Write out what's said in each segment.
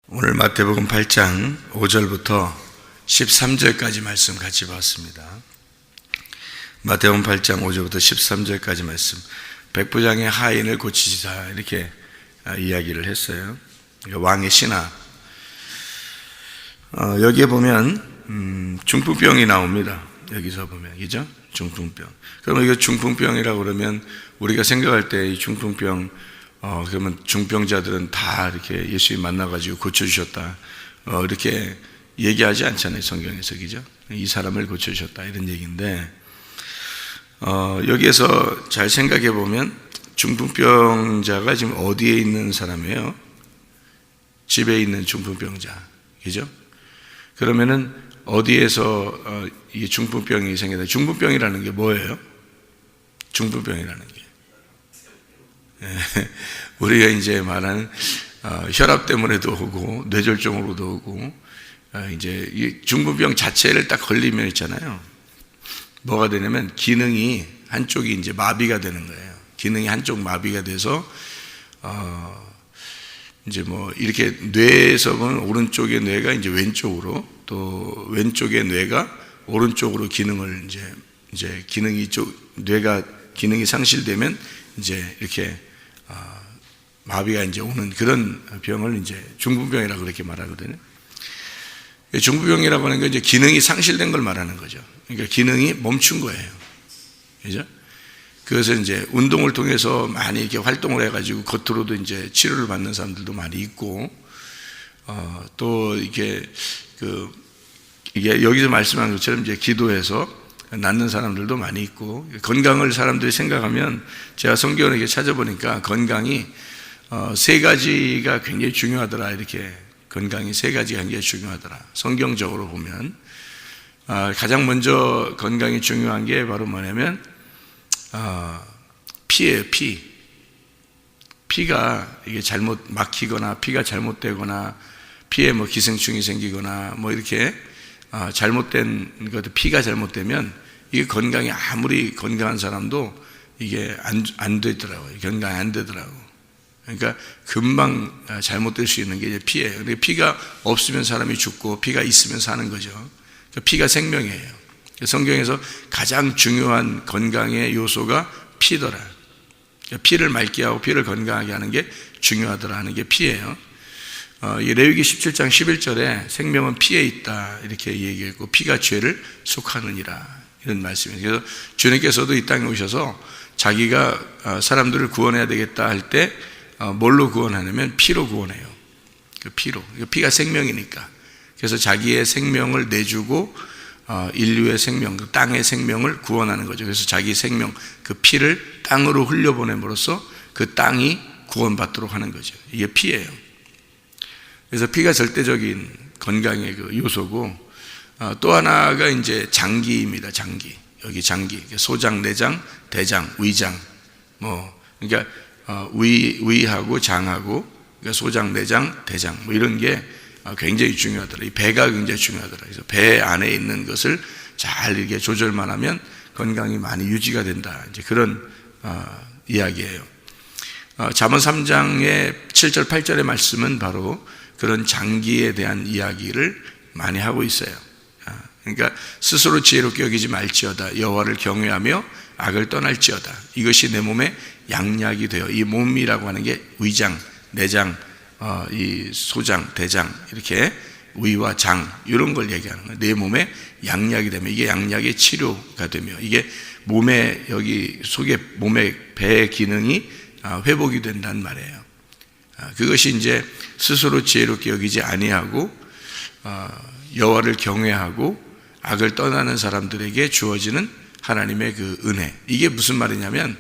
오늘 마태복음 8장 5절부터 13절까지 말씀 같이 봤습니다. 마태복음 8장 5절부터 13절까지 말씀, 백부장의 하인을 고치시자 이렇게 이야기를 했어요. 그러니까 왕의 신하. 여기에 보면 중풍병이 나옵니다. 여기서 보면, 그죠? 중풍병. 그러면 이거 중풍병이라고 그러면 우리가 생각할 때 이 중풍병, 그러면 중병자들은 다 이렇게 예수님 만나가지고 고쳐주셨다, 이렇게 얘기하지 않잖아요, 성경에서. 그죠? 이 사람을 고쳐주셨다, 이런 얘기인데, 여기에서 잘 생각해 보면 중풍병자가 지금 어디에 있는 사람이에요? 집에 있는 중풍병자. 그죠? 그러면은 어디에서 이 중풍병이 생겼다? 중풍병이라는 게 뭐예요? 중풍병이라는 게. 우리가 이제 말하는 혈압 때문에도 오고 뇌졸중으로도 오고, 이제 이 중풍병 자체를 딱 걸리면 있잖아요, 뭐가 되냐면 기능이 한쪽이 이제 마비가 되는 거예요. 기능이 한쪽 마비가 돼서 이제 뭐 이렇게 뇌에서 보면 오른쪽의 뇌가 이제 왼쪽으로, 또 왼쪽의 뇌가 오른쪽으로 기능을 이제 기능이 뇌가 기능이 상실되면 이제 이렇게 마비가 이제 오는 그런 병을 이제 중풍병이라고 그렇게 말하거든요. 중풍병이라고 하는 건 이제 기능이 상실된 걸 말하는 거죠. 그러니까 기능이 멈춘 거예요. 그죠? 그래서 이제 운동을 통해서 많이 이렇게 활동을 해가지고 겉으로도 이제 치료를 받는 사람들도 많이 있고, 또 이게 이게 여기서 말씀한 것처럼 이제 기도해서 낫는 사람들도 많이 있고, 건강을 사람들이 생각하면, 제가 성경을 이렇게 찾아보니까 건강이 세 가지가 굉장히 중요하더라, 이렇게. 건강이 세 가지가 굉장히 중요하더라, 성경적으로 보면. 가장 먼저 건강이 중요한 게 바로 뭐냐면 피예요. 피가 이게 잘못 막히거나 피가 잘못되거나 피에 뭐 기생충이 생기거나 뭐 이렇게 잘못된 것도, 피가 잘못되면 이게 건강이 아무리 건강한 사람도 이게 안 되더라고요. 건강이 안 되더라고. 그러니까 금방 잘못될 수 있는 게 이제 피예요. 근데 피가 없으면 사람이 죽고 피가 있으면 사는 거죠. 그러니까 피가 생명이에요. 성경에서 가장 중요한 건강의 요소가 피더라. 그러니까 피를 맑게 하고 피를 건강하게 하는 게 중요하더라 하는 게 피예요. 레위기 17장 11절에 생명은 피에 있다 이렇게 얘기했고, 피가 죄를 속하느니라, 이런 말씀이에요. 그래서 주님께서도 이 땅에 오셔서 자기가 사람들을 구원해야 되겠다 할 때 뭘로 구원하냐면 피로 구원해요. 그 피로. 피가 생명이니까. 그래서 자기의 생명을 내주고 인류의 생명, 그 땅의 생명을 구원하는 거죠. 그래서 자기 생명, 그 피를 땅으로 흘려보냄으로써 그 땅이 구원받도록 하는 거죠. 이게 피예요. 그래서 피가 절대적인 건강의 그 요소고, 또 하나가 이제 장기입니다. 장기. 여기 장기. 소장, 내장, 대장, 위장. 그러니까 위하고 장하고, 그러니까 소장, 내장, 대장. 뭐 이런 게 굉장히 중요하더라. 이 배가 굉장히 중요하더라. 그래서 배 안에 있는 것을 잘 이렇게 조절만 하면 건강이 많이 유지가 된다. 이제 그런 이야기예요. 잠언 3장의 7절, 8절의 말씀은 바로 그런 장기에 대한 이야기를 많이 하고 있어요. 그러니까 스스로 지혜롭게 여기지 말지어다. 여호와를 경외하며 악을 떠날지어다. 이것이 내 몸에 양약이 되어. 이 몸이라고 하는 게 위장, 내장, 이 소장, 대장, 이렇게 위와 장, 이런 걸 얘기하는 거예요. 내 몸에 양약이 되면 이게 양약의 치료가 되며, 이게 몸에 여기 속에 몸의 배의 기능이 회복이 된다는 말이에요. 그것이 이제 스스로 지혜롭게 여기지 아니하고 여호와를 경외하고 악을 떠나는 사람들에게 주어지는 하나님의 그 은혜. 이게 무슨 말이냐면,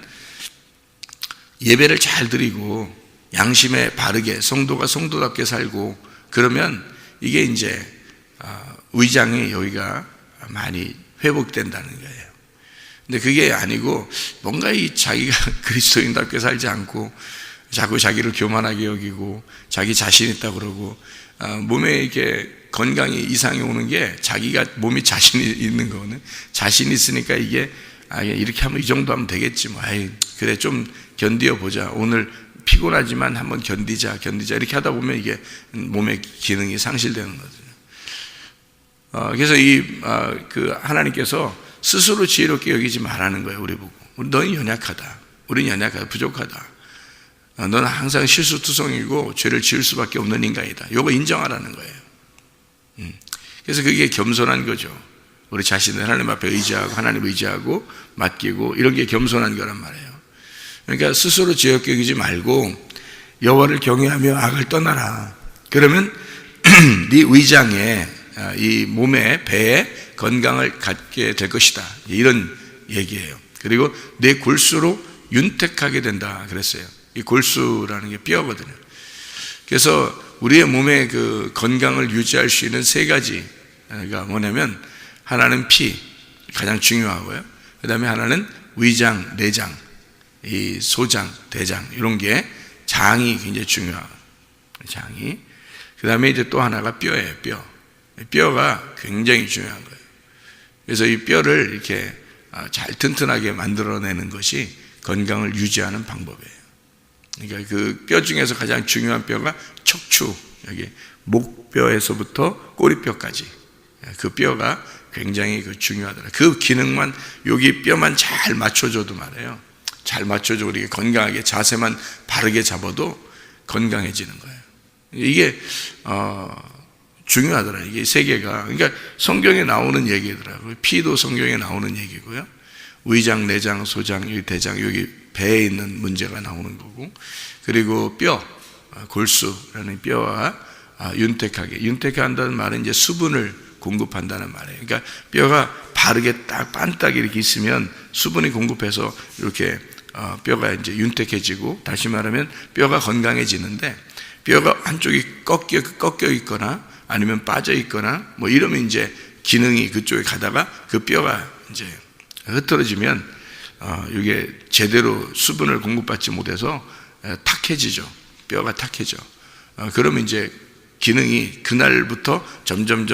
예배를 잘 드리고 양심에 바르게 성도가 성도답게 살고 그러면 이게 이제 위장이 여기가 많이 회복된다는 거예요. 근데 그게 아니고 뭔가 자기가 그리스도인답게 살지 않고 자꾸 자기를 교만하게 여기고 자기 자신 있다고 그러고, 몸에 이렇게 건강이 이상이 오는 게 자기가 몸이 자신이 있는 거는, 자신이 있으니까 이게 이렇게 하면 이 정도 하면 되겠지 뭐, 그래 좀 견디어 보자, 오늘 피곤하지만 한번 견디자 이렇게 하다 보면 이게 몸의 기능이 상실되는 거죠. 그래서 하나님께서 스스로 지혜롭게 여기지 말라는 거예요. 우리 보고. 너는 연약하다. 우리는 연약하다. 부족하다. 너는 항상 실수투성이고 죄를 지을 수밖에 없는 인간이다. 이거 인정하라는 거예요. 그래서 그게 겸손한 거죠. 우리 자신을 하나님 앞에 의지하고 하나님 의지하고 맡기고 이런 게 겸손한 거란 말이에요. 그러니까 스스로 지혜롭게 여기지 말고 여호와를 경외하며 악을 떠나라. 그러면 네 위장에 이 몸에 배에 건강을 갖게 될 것이다. 이런 얘기예요. 그리고 내 골수로 윤택하게 된다 그랬어요. 이 골수라는 게 뼈거든요. 그래서 우리의 몸의 그 건강을 유지할 수 있는 세 가지가 뭐냐면 하나는 피, 가장 중요하고요. 그 다음에 하나는 위장, 내장, 이 소장, 대장 이런 게 장이 굉장히 중요하고 장이. 그 다음에 이제 또 하나가 뼈예요. 뼈가 굉장히 중요한 거예요. 그래서 이 뼈를 이렇게 잘 튼튼하게 만들어내는 것이 건강을 유지하는 방법이에요. 그러니까 그 뼈 중에서 가장 중요한 뼈가 척추, 여기 목뼈에서부터 꼬리뼈까지 그 뼈가 굉장히 중요하더라. 그 기능만 여기 뼈만 잘 맞춰줘도 말이에요. 잘 맞춰줘 우리가 건강하게 자세만 바르게 잡아도 건강해지는 거예요. 이게 중요하더라. 이게 세 개가. 그러니까 성경에 나오는 얘기더라고요. 피도 성경에 나오는 얘기고요. 위장, 내장, 소장, 여기 대장, 여기 배에 있는 문제가 나오는 거고, 그리고 뼈, 골수라는 뼈와 윤택하게. 윤택한다는 말은 이제 수분을 공급한다는 말이에요. 그러니까 뼈가 바르게 딱 반딱 이렇게 있으면 수분이 공급해서 이렇게 뼈가 이제 윤택해지고, 다시 말하면 뼈가 건강해지는데, 뼈가 한쪽이 꺾여 있거나 아니면 빠져 있거나 뭐 이러면 이제 기능이 그쪽에 가다가 그 뼈가 이제 흐트러지면 이게 제대로 수분을 공급받지 못해서 탁해지죠. 뼈가 탁해져. 그러면 이제 기능이 그날부터 점점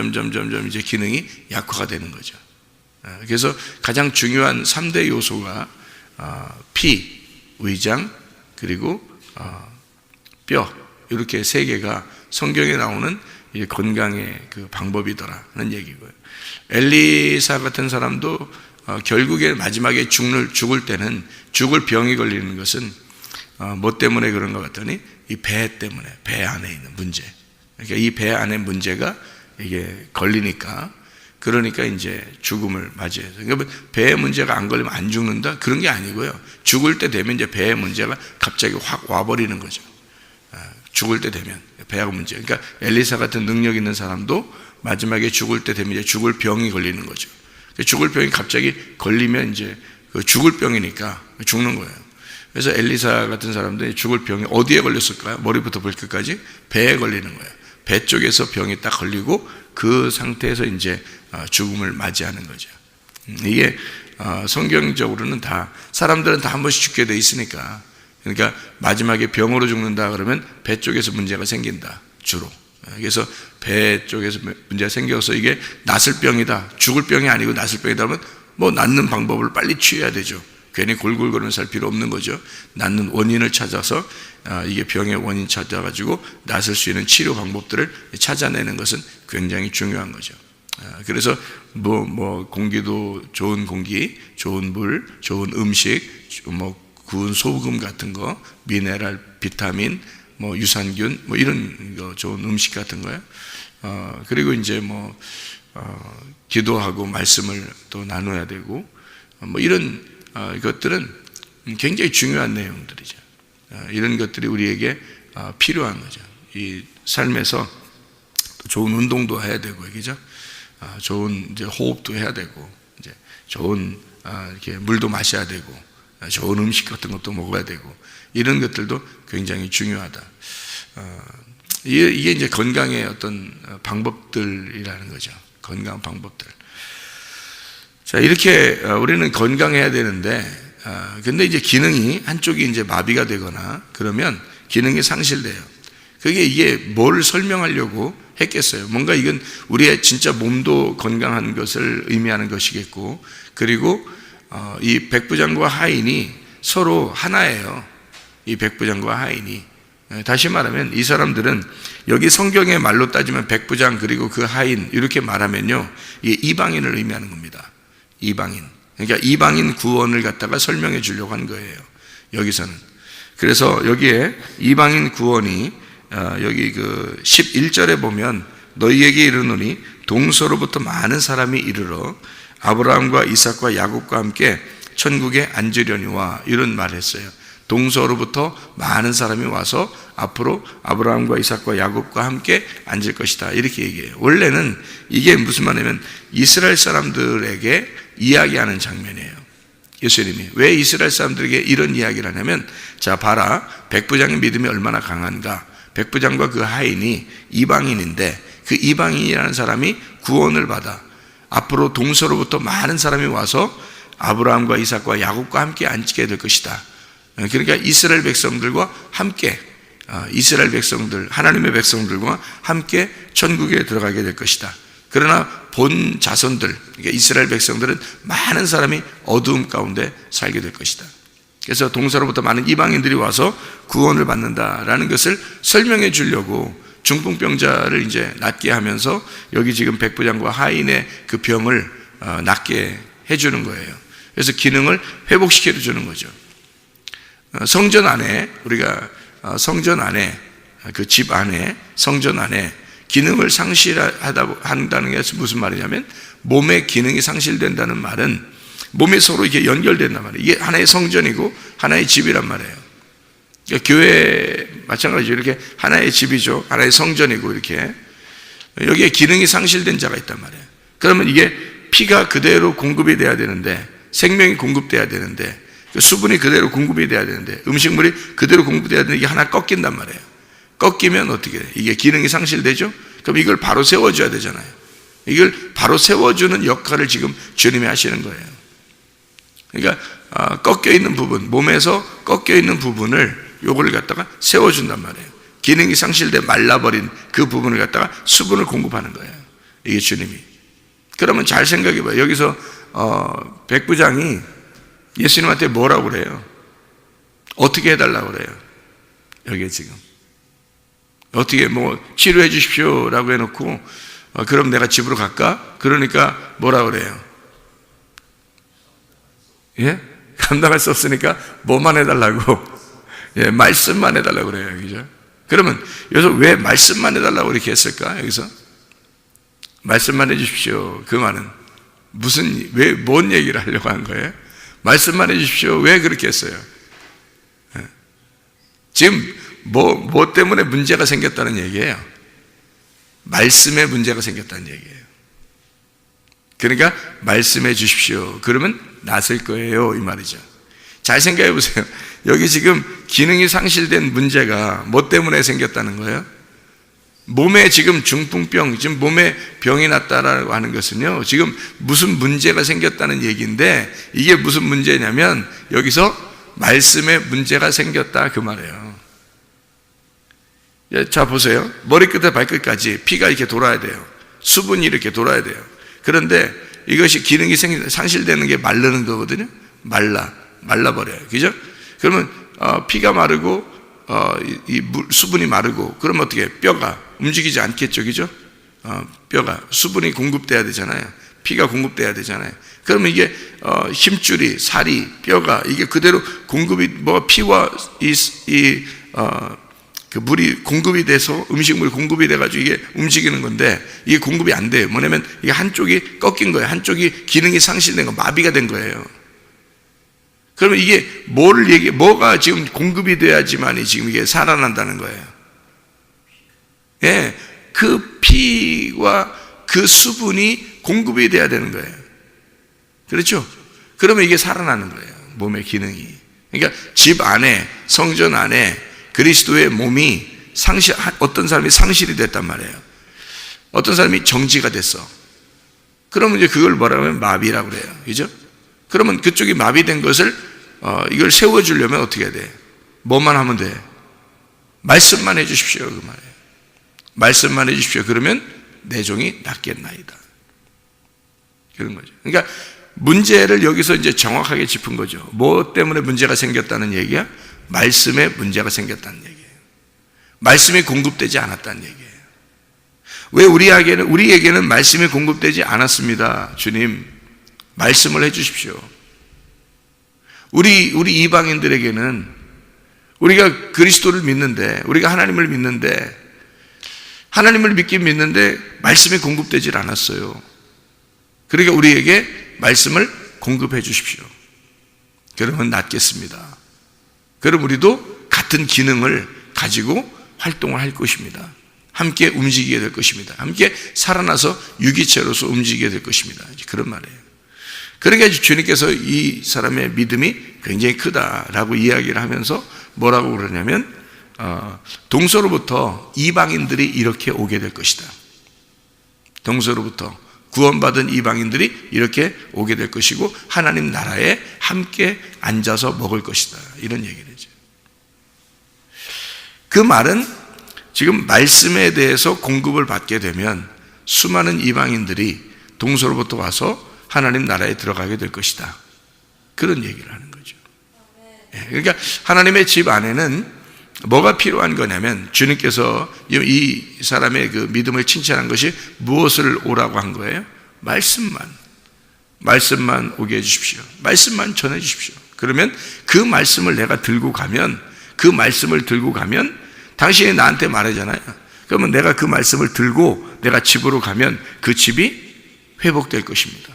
이제 기능이 약화가 되는 거죠. 그래서 가장 중요한 3대 요소가 피, 위장, 그리고 뼈, 이렇게 세 개가 성경에 나오는 건강의 그 방법이더라는 얘기고요. 엘리사 같은 사람도 결국에 마지막에 죽을 때는 죽을 병이 걸리는 것은 뭐 때문에 그런 것 같더니 이 배 때문에, 배 안에 있는 문제. 그러니까 이 배 안에 문제가 이게 걸리니까, 그러니까 이제 죽음을 맞이해서. 그러니까 배에 문제가 안 걸리면 안 죽는다? 그런 게 아니고요. 죽을 때 되면 이제 배에 문제가 갑자기 확 와버리는 거죠. 죽을 때 되면 배하고 문제. 그러니까 엘리사 같은 능력 있는 사람도 마지막에 죽을 때 되면 이제 죽을 병이 걸리는 거죠. 죽을 병이 갑자기 걸리면 이제 죽을 병이니까 죽는 거예요. 그래서 엘리사 같은 사람들이 죽을 병이 어디에 걸렸을까요? 머리부터 발끝까지 배에 걸리는 거예요. 배 쪽에서 병이 딱 걸리고 그 상태에서 이제 죽음을 맞이하는 거죠. 이게 성경적으로는 다 사람들은 다 한 번씩 죽게 돼 있으니까. 그러니까 마지막에 병으로 죽는다 그러면 배 쪽에서 문제가 생긴다, 주로. 그래서 배 쪽에서 문제가 생겨서 이게 낫을 병이다, 죽을 병이 아니고 낫을 병이다 하면 뭐 낫는 방법을 빨리 취해야 되죠. 괜히 골골거리는 살 필요 없는 거죠. 낫는 원인을 찾아서 이게 병의 원인 찾아가지고 낫을 수 있는 치료 방법들을 찾아내는 것은 굉장히 중요한 거죠. 그래서 뭐 공기도 좋은 공기, 좋은 물, 좋은 음식, 뭐 구운 소금 같은 거, 미네랄, 비타민, 뭐 유산균, 뭐 이런 거 좋은 음식 같은 거요. 그리고 이제 기도하고 말씀을 또 나눠야 되고, 뭐 이런 것들은 굉장히 중요한 내용들이죠. 이런 것들이 우리에게 필요한 거죠. 이 삶에서 좋은 운동도 해야 되고, 그죠? 좋은 이제 호흡도 해야 되고, 이제 좋은 이렇게 물도 마셔야 되고, 좋은 음식 같은 것도 먹어야 되고, 이런 것들도 굉장히 중요하다. 이게 이제 건강의 어떤 방법들이라는 거죠. 건강 방법들. 자, 이렇게 우리는 건강해야 되는데, 근데 이제 기능이 한쪽이 이제 마비가 되거나 그러면 기능이 상실돼요. 이게 뭘 설명하려고 했겠어요? 뭔가 이건 우리의 진짜 몸도 건강한 것을 의미하는 것이겠고, 그리고 이 백부장과 하인이 서로 하나예요. 이 백부장과 하인이. 다시 말하면 이 사람들은 여기 성경의 말로 따지면 백부장 그리고 그 하인 이렇게 말하면요, 이 이방인을 의미하는 겁니다. 이방인. 그러니까 이방인 구원을 갖다가 설명해 주려고 한 거예요, 여기서는. 그래서 여기에 이방인 구원이 여기 그 11절에 보면 너희에게 이르노니 동서로부터 많은 사람이 이르러 아브라함과 이삭과 야곱과 함께 천국에 앉으려니와 이런 말을 했어요. 동서로부터 많은 사람이 와서 앞으로 아브라함과 이삭과 야곱과 함께 앉을 것이다, 이렇게 얘기해요. 원래는 이게 무슨 말이냐면 이스라엘 사람들에게 이야기하는 장면이에요. 예수님이 왜 이스라엘 사람들에게 이런 이야기를 하냐면, 자 봐라, 백부장의 믿음이 얼마나 강한가. 백부장과 그 하인이 이방인인데 그 이방인이라는 사람이 구원을 받아 앞으로 동서로부터 많은 사람이 와서 아브라함과 이삭과 야곱과 함께 앉게 될 것이다. 그러니까 이스라엘 백성들과 함께, 이스라엘 백성들, 하나님의 백성들과 함께 천국에 들어가게 될 것이다. 그러나 본 자손들, 그러니까 이스라엘 백성들은 많은 사람이 어두움 가운데 살게 될 것이다. 그래서 동서로부터 많은 이방인들이 와서 구원을 받는다라는 것을 설명해 주려고 중풍병자를 이제 낫게 하면서 여기 지금 백부장과 하인의 그 병을 낫게 해주는 거예요. 그래서 기능을 회복시켜 주는 거죠. 성전 안에, 우리가 성전 안에, 그 집 안에, 성전 안에 기능을 상실한다는 게 무슨 말이냐면, 몸의 기능이 상실된다는 말은 몸이 서로 이렇게 연결된단 말이에요. 이게 하나의 성전이고 하나의 집이란 말이에요. 그러니까 교회 마찬가지로 이렇게 하나의 집이죠. 하나의 성전이고, 이렇게 여기에 기능이 상실된 자가 있단 말이에요. 그러면 이게 피가 그대로 공급이 돼야 되는데, 생명이 공급돼야 되는데, 수분이 그대로 공급이 돼야 되는데, 음식물이 그대로 공급돼야 되는데, 이게 하나 꺾인단 말이에요. 꺾이면 어떻게 돼요? 이게 기능이 상실되죠? 그럼 이걸 바로 세워줘야 되잖아요. 이걸 바로 세워주는 역할을 지금 주님이 하시는 거예요. 그러니까 꺾여있는 부분, 몸에서 꺾여있는 부분을 요거를 갖다가 세워준단 말이에요. 기능이 상실돼 말라버린 그 부분을 갖다가 수분을 공급하는 거예요, 이게 주님이. 그러면 잘 생각해봐요. 여기서 백부장이 예수님한테 뭐라고 그래요? 어떻게 해달라고 그래요? 여기에 지금 어떻게 치료해 주십시오 라고 해놓고 그럼 내가 집으로 갈까? 그러니까 뭐라고 그래요? 예? 감당할 수 없으니까 뭐만 해달라고? 예, 말씀만 해달라고 그래요, 그죠? 그러면 여기서 왜 말씀만 해달라고 이렇게 했을까? 여기서 말씀만 해주십시오, 그 말은 왜 뭔 얘기를 하려고 한 거예요? 말씀만 해주십시오, 왜 그렇게 했어요? 예. 지금 뭐 때문에 문제가 생겼다는 얘기예요? 말씀에 문제가 생겼다는 얘기예요. 그러니까 말씀해 주십시오, 그러면 낫을 거예요, 이 말이죠. 잘 생각해 보세요. 여기 지금 기능이 상실된 문제가 뭐 때문에 생겼다는 거예요? 몸에 지금 중풍병, 지금 몸에 병이 났다라고 하는 것은요, 지금 무슨 문제가 생겼다는 얘기인데, 이게 무슨 문제냐면 여기서 말씀에 문제가 생겼다, 그 말이에요. 자 보세요. 머리끝에 발끝까지 피가 이렇게 돌아야 돼요. 수분이 이렇게 돌아야 돼요. 그런데 이것이 기능이 상실되는 게 마르는 거거든요. 말라버려요. 그죠? 그러면 피가 마르고 수분이 마르고, 그러면 어떻게 뼈가 움직이지 않겠죠, 그죠? 뼈가 수분이 공급돼야 되잖아요. 피가 공급돼야 되잖아요. 그러면 이게 힘줄이, 살이, 뼈가 이게 그대로 공급이 피와 그 물이 공급이 돼서 음식물이 공급이 돼가지고 이게 움직이는 건데, 이게 공급이 안 돼요. 뭐냐면 이게 한쪽이 꺾인 거예요. 한쪽이 기능이 상실된 거, 마비가 된 거예요. 그러면 이게 뭐가 지금 공급이 돼야지만이 지금 이게 살아난다는 거예요. 예, 그 피와 그 수분이 공급이 돼야 되는 거예요. 그렇죠? 그러면 이게 살아나는 거예요, 몸의 기능이. 그러니까 집 안에, 성전 안에 그리스도의 몸이 어떤 사람이 상실이 됐단 말이에요. 어떤 사람이 정지가 됐어. 그러면 이제 그걸 뭐라고 하면 마비라고 그래요. 그죠? 그러면 그쪽이 마비된 것을 이걸 세워주려면 어떻게 해야 돼? 뭐만 하면 돼? 말씀만 해주십시오, 그 말이에요. 말씀만 해주십시오. 그러면 내 종이 낫겠나이다. 그런 거죠. 그러니까 문제를 여기서 이제 정확하게 짚은 거죠. 뭐 때문에 문제가 생겼다는 얘기야? 말씀에 문제가 생겼다는 얘기예요. 말씀이 공급되지 않았다는 얘기예요. 왜 우리에게는 말씀이 공급되지 않았습니다. 주님, 말씀을 해주십시오. 우리 이방인들에게는 우리가 그리스도를 믿는데, 우리가 하나님을 믿는데, 하나님을 믿긴 믿는데 말씀이 공급되질 않았어요. 그러니까 우리에게 말씀을 공급해 주십시오. 그러면 낫겠습니다. 그럼 우리도 같은 기능을 가지고 활동을 할 것입니다. 함께 움직이게 될 것입니다. 함께 살아나서 유기체로서 움직이게 될 것입니다. 그런 말이에요. 그러니까 주님께서 이 사람의 믿음이 굉장히 크다라고 이야기를 하면서 뭐라고 그러냐면 동서로부터 이방인들이 이렇게 오게 될 것이다. 동서로부터 구원받은 이방인들이 이렇게 오게 될 것이고 하나님 나라에 함께 앉아서 먹을 것이다. 이런 얘기를 하죠. 그 말은 지금 말씀에 대해서 공급을 받게 되면 수많은 이방인들이 동서로부터 와서 하나님 나라에 들어가게 될 것이다. 그런 얘기를 하는 거죠. 그러니까 하나님의 집 안에는 뭐가 필요한 거냐면 주님께서 이 사람의 그 믿음을 칭찬한 것이 무엇을 오라고 한 거예요? 말씀만 오게 해주십시오. 말씀만 전해 주십시오. 그러면 그 말씀을 내가 들고 가면, 그 말씀을 들고 가면 당신이 나한테 말하잖아요. 그러면 내가 그 말씀을 들고 내가 집으로 가면 그 집이 회복될 것입니다.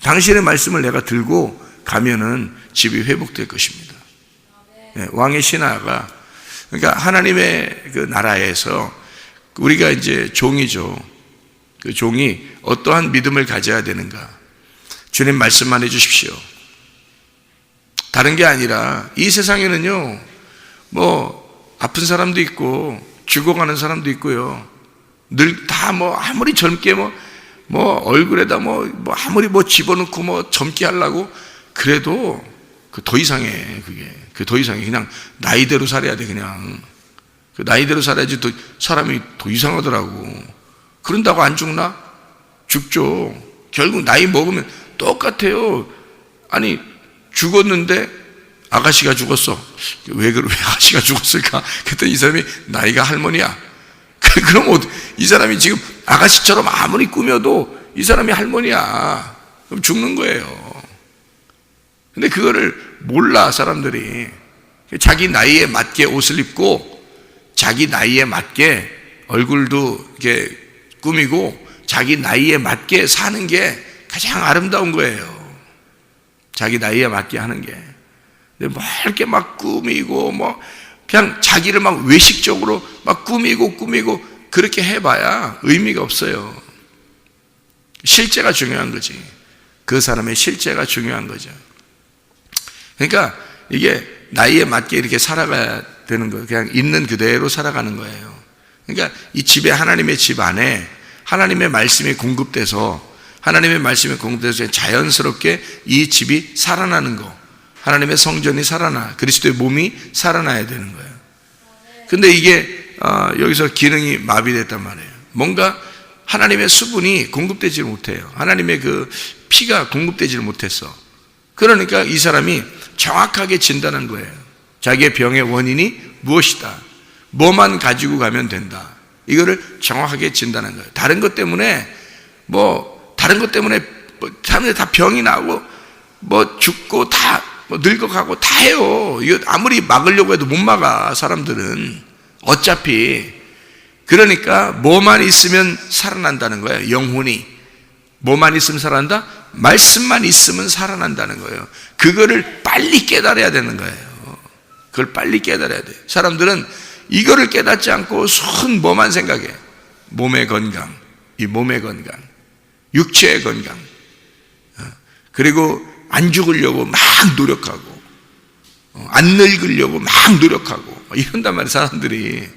당신의 말씀을 내가 들고 가면은 집이 회복될 것입니다. 왕의 신하가, 그러니까 하나님의 그 나라에서 우리가 이제 종이죠. 그 종이 어떠한 믿음을 가져야 되는가? 주님 말씀만 해주십시오. 다른 게 아니라 이 세상에는요, 뭐 아픈 사람도 있고 죽어가는 사람도 있고요. 늘 다 뭐 아무리 젊게 뭐 얼굴에다 뭐 아무리 뭐 집어넣고 뭐 젊게 하려고 그래도 그 더 이상해. 그 더 이상해. 그냥 나이대로 살아야 돼. 그냥 그 나이대로 살아야지 더 사람이 더 이상하더라고. 그런다고 안 죽나? 죽죠. 결국 나이 먹으면 똑같아요. 아니 죽었는데 아가씨가 죽었어. 왜 아가씨가 죽었을까? 그랬더니 이 사람이 나이가 할머니야. 그럼 이 사람이 지금 아가씨처럼 아무리 꾸며도 이 사람이 할머니야. 그럼 죽는 거예요. 근데 그거를 몰라, 사람들이. 자기 나이에 맞게 옷을 입고 자기 나이에 맞게 얼굴도 이렇게 꾸미고 자기 나이에 맞게 사는 게 가장 아름다운 거예요. 자기 나이에 맞게 하는 게. 근데 뭐 이렇게 막 꾸미고 뭐 그냥 자기를 막 외식적으로 막 꾸미고 그렇게 해봐야 의미가 없어요. 실제가 중요한 거지. 그 사람의 실제가 중요한 거죠. 그러니까 이게 나이에 맞게 이렇게 살아가야 되는 거예요. 그냥 있는 그대로 살아가는 거예요. 그러니까 이 집에, 하나님의 집 안에 하나님의 말씀이 공급돼서 자연스럽게 이 집이 살아나는 거, 하나님의 성전이 살아나, 그리스도의 몸이 살아나야 되는 거예요. 근데 이게 여기서 기능이 마비됐단 말이에요. 뭔가 하나님의 수분이 공급되지 못해요. 하나님의 그 피가 공급되지 못했어. 그러니까 이 사람이 정확하게 진단한 거예요. 자기의 병의 원인이 무엇이다. 뭐만 가지고 가면 된다. 이거를 정확하게 진단한 거예요. 다른 것 때문에 사람들이 다 병이 나고 뭐 죽고 다 뭐 늙어가고 다 해요. 이거 아무리 막으려고 해도 못 막아, 사람들은. 어차피. 그러니까 뭐만 있으면 살아난다는 거예요. 영혼이. 뭐만 있으면 살아난다? 말씀만 있으면 살아난다는 거예요. 그거를 빨리 깨달아야 되는 거예요. 그걸 빨리 깨달아야 돼요. 사람들은 이거를 깨닫지 않고 순 뭐만 생각해. 몸의 건강, 이 몸의 건강, 육체의 건강, 그리고 안 죽으려고 막 노력하고, 안 늙으려고 막 노력하고 이런단 말이에요. 사람들이.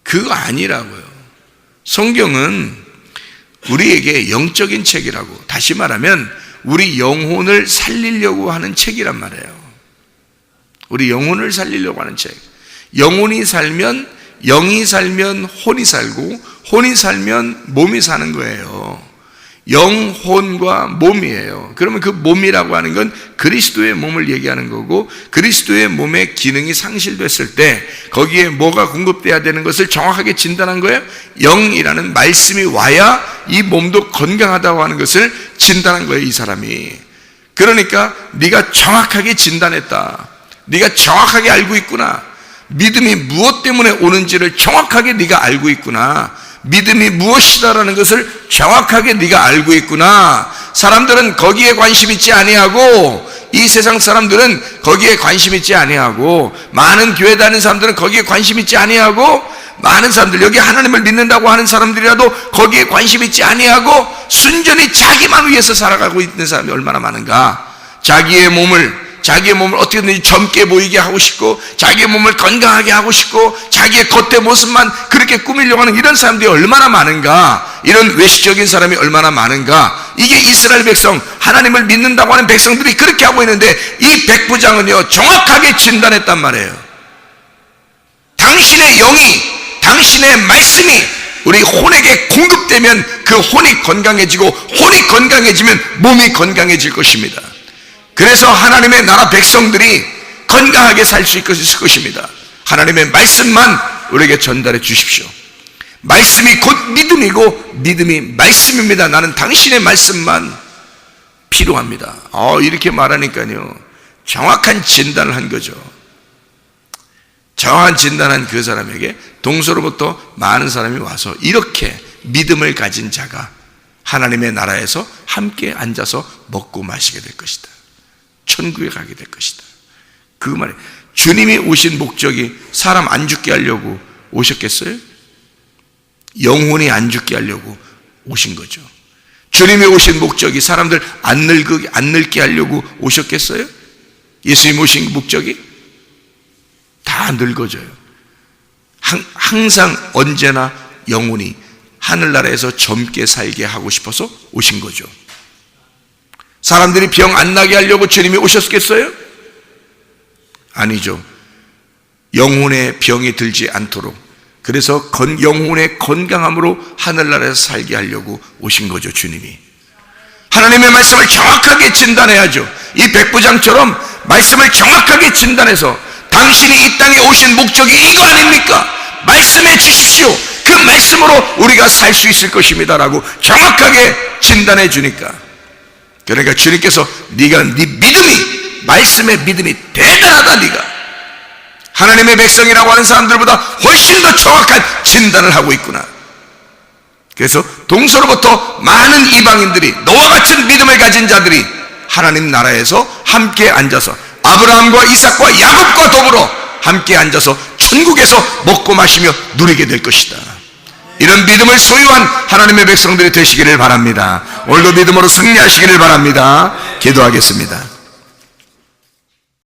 그거 아니라고요. 성경은 우리에게 영적인 책이라고, 다시 말하면 우리 영혼을 살리려고 하는 책이란 말이에요. 우리 영혼을 살리려고 하는 책. 영혼이 살면, 영이 살면 혼이 살고, 혼이 살면 몸이 사는 거예요. 영혼과 몸이에요. 그러면 그 몸이라고 하는 건 그리스도의 몸을 얘기하는 거고, 그리스도의 몸의 기능이 상실됐을 때 거기에 뭐가 공급돼야 되는 것을 정확하게 진단한 거예요. 영이라는 말씀이 와야 이 몸도 건강하다고 하는 것을 진단한 거예요, 이 사람이. 그러니까 네가 정확하게 진단했다. 네가 정확하게 알고 있구나. 믿음이 무엇 때문에 오는지를 정확하게 네가 알고 있구나. 믿음이 무엇이다라는 것을 정확하게 네가 알고 있구나. 사람들은 거기에 관심 있지 아니하고, 이 세상 사람들은 거기에 관심 있지 아니하고, 많은 교회 다니는 사람들은 거기에 관심 있지 아니하고, 많은 사람들, 여기 하나님을 믿는다고 하는 사람들이라도 거기에 관심 있지 아니하고 순전히 자기만 위해서 살아가고 있는 사람이 얼마나 많은가. 자기의 몸을 어떻게든지 젊게 보이게 하고 싶고, 자기의 몸을 건강하게 하고 싶고, 자기의 겉의 모습만 그렇게 꾸미려고 하는 이런 사람들이 얼마나 많은가. 이런 외식적인 사람이 얼마나 많은가. 이게 이스라엘 백성, 하나님을 믿는다고 하는 백성들이 그렇게 하고 있는데, 이 백부장은요 정확하게 진단했단 말이에요. 당신의 영이, 당신의 말씀이 우리 혼에게 공급되면 그 혼이 건강해지고, 혼이 건강해지면 몸이 건강해질 것입니다. 그래서 하나님의 나라 백성들이 건강하게 살 수 있을 것입니다. 하나님의 말씀만 우리에게 전달해 주십시오. 말씀이 곧 믿음이고 믿음이 말씀입니다. 나는 당신의 말씀만 필요합니다. 이렇게 말하니까요 정확한 진단을 한 거죠. 정확한 진단한 그 사람에게 동서로부터 많은 사람이 와서 이렇게 믿음을 가진 자가 하나님의 나라에서 함께 앉아서 먹고 마시게 될 것이다. 천국에 가게 될 것이다. 그 말에 주님이 오신 목적이 사람 안 죽게 하려고 오셨겠어요? 영혼이 안 죽게 하려고 오신 거죠. 주님이 오신 목적이 사람들 안 늙게 하려고 오셨겠어요? 예수님 오신 목적이 다 늙어져요. 항상 언제나 영혼이 하늘나라에서 젊게 살게 하고 싶어서 오신 거죠. 사람들이 병 안 나게 하려고 주님이 오셨겠어요? 아니죠. 영혼의 병이 들지 않도록, 그래서 영혼의 건강함으로 하늘나라에서 살게 하려고 오신 거죠. 주님이 하나님의 말씀을 정확하게 진단해야죠. 이 백부장처럼 말씀을 정확하게 진단해서 당신이 이 땅에 오신 목적이 이거 아닙니까? 말씀해 주십시오. 그 말씀으로 우리가 살 수 있을 것입니다 라고 정확하게 진단해 주니까, 그러니까 주님께서 네 믿음이, 말씀의 믿음이 대단하다. 네가 하나님의 백성이라고 하는 사람들보다 훨씬 더 정확한 진단을 하고 있구나. 그래서 동서로부터 많은 이방인들이, 너와 같은 믿음을 가진 자들이 하나님 나라에서 함께 앉아서 아브라함과 이삭과 야곱과 더불어 함께 앉아서 천국에서 먹고 마시며 누리게 될 것이다. 이런 믿음을 소유한 하나님의 백성들이 되시기를 바랍니다. 오늘도 믿음으로 승리하시기를 바랍니다. 기도하겠습니다.